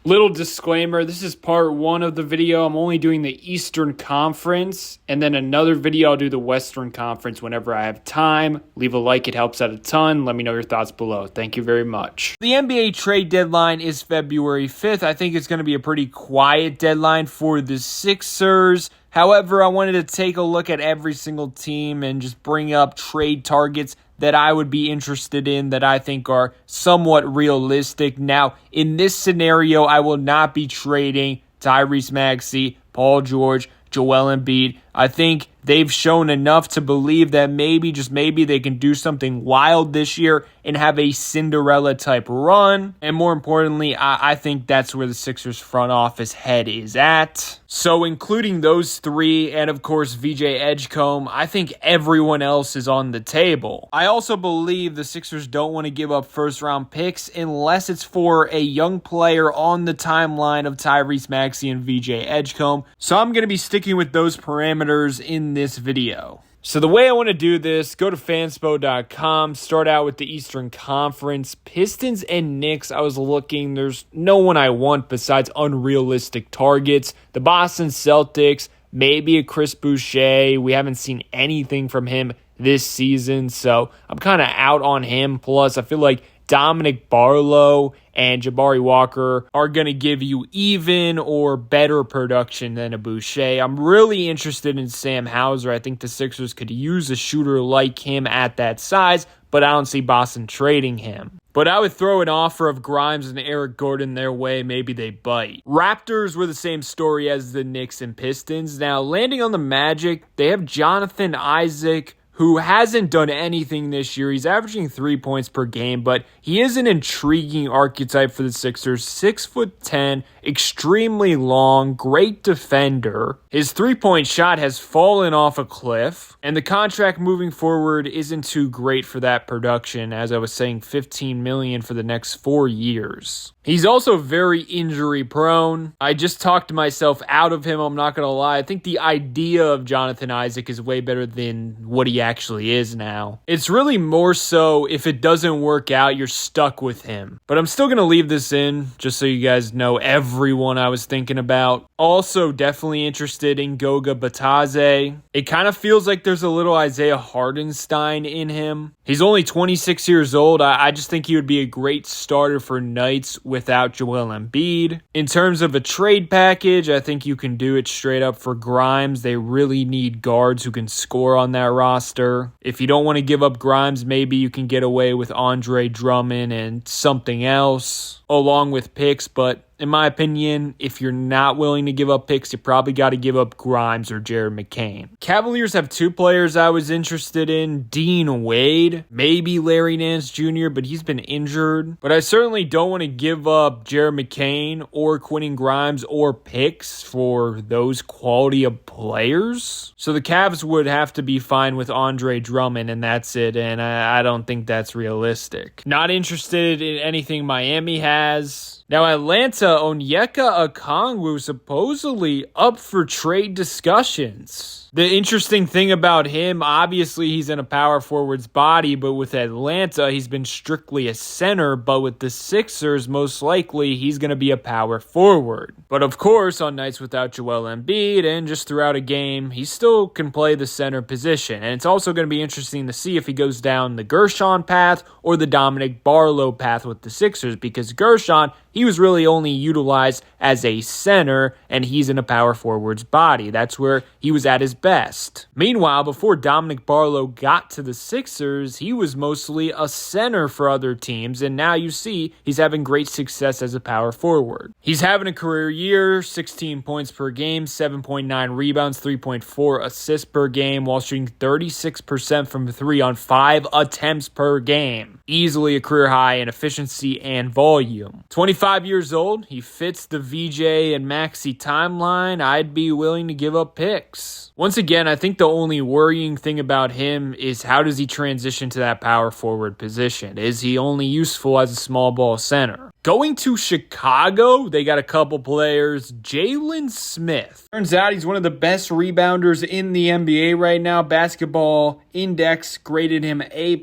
Little disclaimer, this is part one of the video. I'm only doing the Eastern Conference, and then another video I'll do the Western Conference whenever I have time. Leave a like, it helps out a ton. Let me know your thoughts below. Thank you very much. The NBA trade deadline is February 5th. I think it's going to be a pretty quiet deadline for the Sixers. However, I wanted to take a look at every single team and just bring up trade targets that I would be interested in that I think are somewhat realistic. Now, in this scenario, I will not be trading Tyrese Maxey, Paul George, Joel Embiid. I think they've shown enough to believe that maybe, just maybe, they can do something wild this year and have a Cinderella-type run. And more importantly, I think that's where the Sixers front office head is at. So including those three and, of course, VJ Edgecombe, I think everyone else is on the table. I also believe the Sixers don't want to give up first-round picks unless it's for a young player on the timeline of Tyrese Maxey and VJ Edgecombe. So I'm going to be sticking with those parameters in this video. So the way I want to do this, go to fanspo.com, start out with the Eastern Conference. Pistons and Knicks, I was looking, there's no one I want besides unrealistic targets. The Boston Celtics, maybe a Chris Boucher. We haven't seen anything from him this season, so I'm kind of out on him. Plus, I feel like Dominic Barlow and Jabari Walker are going to give you even or better production than a Boucher. I'm really interested in Sam Hauser. I think the Sixers could use a shooter like him at that size, but I don't see Boston trading him. But I would throw an offer of Grimes and Eric Gordon their way. Maybe they bite. Raptors were the same story as the Knicks and Pistons. Now, landing on the Magic, they have Jonathan Isaac, who hasn't done anything this year. He's averaging 3 points per game, but he is an intriguing archetype for the Sixers. 6'10", extremely long, great defender. His three-point shot has fallen off a cliff, and the contract moving forward isn't too great for that production. As I was saying, $15 million for the next 4 years. He's also very injury prone. I just talked myself out of him, I'm not going to lie. I think the idea of Jonathan Isaac is way better than what he actually is now. It's really more so if it doesn't work out, you're stuck with him. But I'm still going to leave this in just so you guys know everyone I was thinking about. Also definitely interested in Goga Batadze. It kind of feels like there's a little Isaiah Hardenstein in him. He's only 26 years old. I just think he would be a great starter for Knights without Joel Embiid. In terms of a trade package, I think you can do it straight up for Grimes. They really need guards who can score on that roster. If you don't want to give up Grimes, maybe you can get away with Andre Drummond and something else along with picks, but in my opinion, if you're not willing to give up picks, you probably got to give up Grimes or Jared McCain. Cavaliers have two players I was interested in. Dean Wade, maybe Larry Nance Jr., but he's been injured. But I certainly don't want to give up Jared McCain or Quentin Grimes or picks for those quality of players. So the Cavs would have to be fine with Andre Drummond, and that's it, and I don't think that's realistic. Not interested in anything Miami has. Now, Atlanta, Onyeka Okongwu supposedly up for trade discussions. The interesting thing about him, obviously he's in a power forward's body, but with Atlanta, he's been strictly a center, but with the Sixers, most likely he's going to be a power forward. But of course, on nights without Joel Embiid and just throughout a game, he still can play the center position. And it's also going to be interesting to see if he goes down the Gershon path or the Dominic Barlow path with the Sixers, because Gershon, he was really only utilized as a center, and he's in a power forward's body. That's where he was at his best. Meanwhile, before Dominic Barlow got to the Sixers, he was mostly a center for other teams, and now you see he's having great success as a power forward. He's having a career year, 16 points per game, 7.9 rebounds, 3.4 assists per game, while shooting 36% from three on 5 attempts per game. Easily a career high in efficiency and volume. 25 years old, he fits the VJ and Maxey timeline. I'd be willing to give up picks. Once again, I think the only worrying thing about him is how does he transition to that power forward position? Is he only useful as a small ball center? Going to Chicago, they got a couple players. Jalen Smith. Turns out he's one of the best rebounders in the NBA right now. Basketball Index graded him A+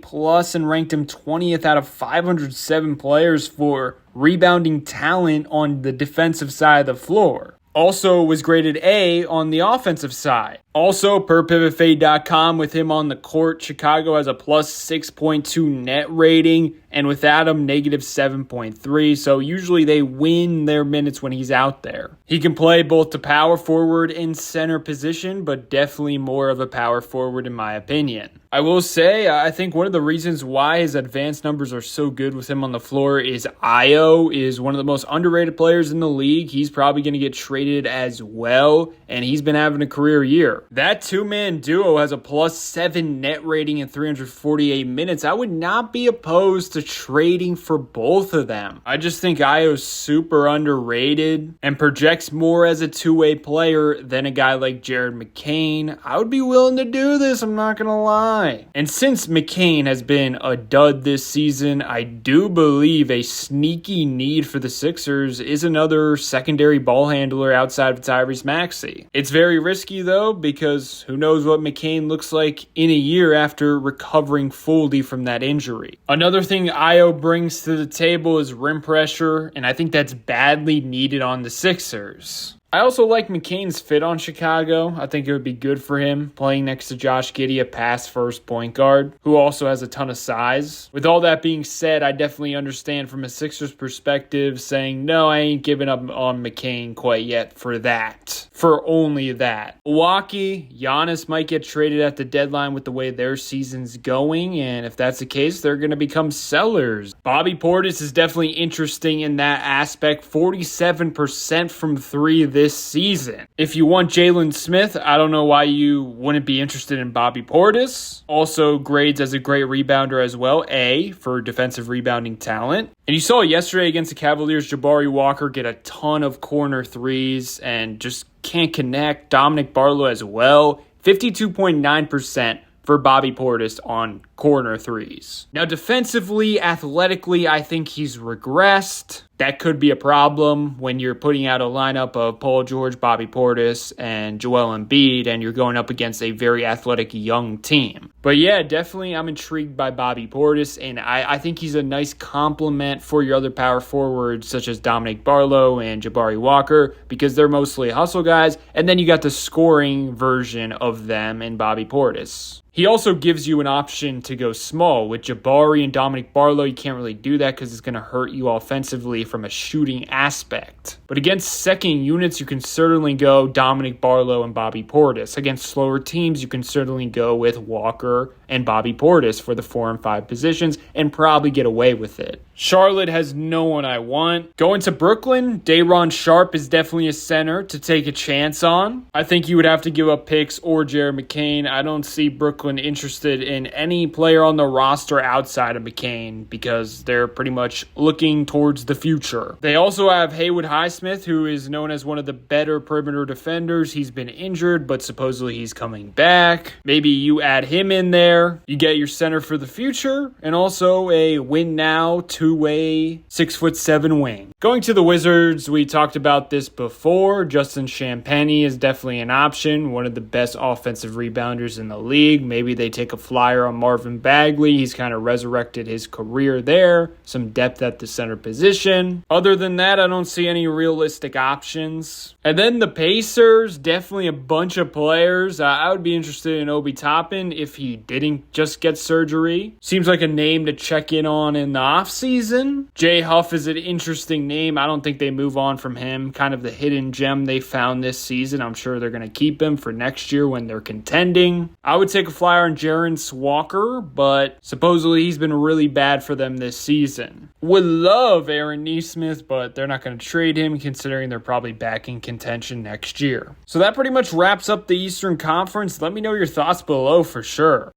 and ranked him 20th out of 507 players for rebounding talent on the defensive side of the floor. Also was graded A on the offensive side. Also, per PivotFade.com, with him on the court, Chicago has a plus 6.2 net rating, and without him, negative 7.3. So usually they win their minutes when he's out there. He can play both the power forward and center position, but definitely more of a power forward in my opinion. I will say, I think one of the reasons why his advanced numbers are so good with him on the floor is Io is one of the most underrated players in the league. He's probably going to get traded as well, and he's been having a career year. That two-man duo has a plus 7 net rating in 348 minutes. I would not be opposed to trading for both of them. I just think Io's super underrated and projects more as a two-way player than a guy like Jared McCain. I would be willing to do this, I'm not going to lie. And since McCain has been a dud this season, I do believe a sneaky need for the Sixers is another secondary ball handler outside of Tyrese Maxey. It's very risky though, because who knows what McCain looks like in a year after recovering fully from that injury. Another thing Io brings to the table is rim pressure, and I think that's badly needed on the Sixers. I also like McCain's fit on Chicago. I think it would be good for him playing next to Josh Giddey, a pass-first point guard, who also has a ton of size. With all that being said, I definitely understand from a Sixers perspective saying, no, I ain't giving up on McCain quite yet for that. For only that. Milwaukee, Giannis might get traded at the deadline with the way their season's going, and if that's the case, they're going to become sellers. Bobby Portis is definitely interesting in that aspect. 47% from three this season. If you want Jalen Smith, I don't know why you wouldn't be interested in Bobby Portis. Also grades as a great rebounder as well, A, for defensive rebounding talent. And you saw yesterday against the Cavaliers, Jabari Walker get a ton of corner threes and just can't connect. Dominic Barlow as well, 52.9% for Bobby Portis on corner threes. Now defensively, athletically, I think he's regressed. That could be a problem when you're putting out a lineup of Paul George, Bobby Portis, and Joel Embiid, and you're going up against a very athletic young team. But yeah, definitely I'm intrigued by Bobby Portis, and I think he's a nice complement for your other power forwards, such as Dominic Barlow and Jabari Walker, because they're mostly hustle guys, and then you got the scoring version of them in Bobby Portis. He also gives you an option to go small. With Jabari and Dominic Barlow, you can't really do that because it's going to hurt you offensively from a shooting aspect. But against second units, you can certainly go Dominic Barlow and Bobby Portis. Against slower teams, you can certainly go with Walker and Bobby Portis for the 4 and 5 positions and probably get away with it. Charlotte has no one I want. Going to Brooklyn, Day'Ron Sharpe is definitely a center to take a chance on. I think you would have to give up picks or Jared McCain. I don't see Brooklyn interested in any player on the roster outside of McCain because they're pretty much looking towards the future. They also have Haywood Highsmith, who is known as one of the better perimeter defenders. He's been injured, but supposedly he's coming back. Maybe you add him in there. You get your center for the future and also a win now two-way 6'7" wing. Going to the Wizards, we talked about this before. Justin Champagnie is definitely an option. One of the best offensive rebounders in the league. Maybe they take a flyer on Marvin Bagley. He's kind of resurrected his career there. Some depth at the center position. Other than that, I don't see any realistic options. And then the Pacers, definitely a bunch of players. I would be interested in Obi Toppin if he didn't just get surgery. Seems like a name to check in on in the offseason. Jay Huff is an interesting name. I don't think they move on from him. Kind of the hidden gem they found this season. I'm sure they're going to keep him for next year when they're contending. I would take a flyer on Jarence Walker, but supposedly he's been really bad for them this season. Would love Aaron Nesmith, but they're not going to trade him considering they're probably back in contention next year. So that pretty much wraps up the Eastern Conference. Let me know your thoughts below for sure.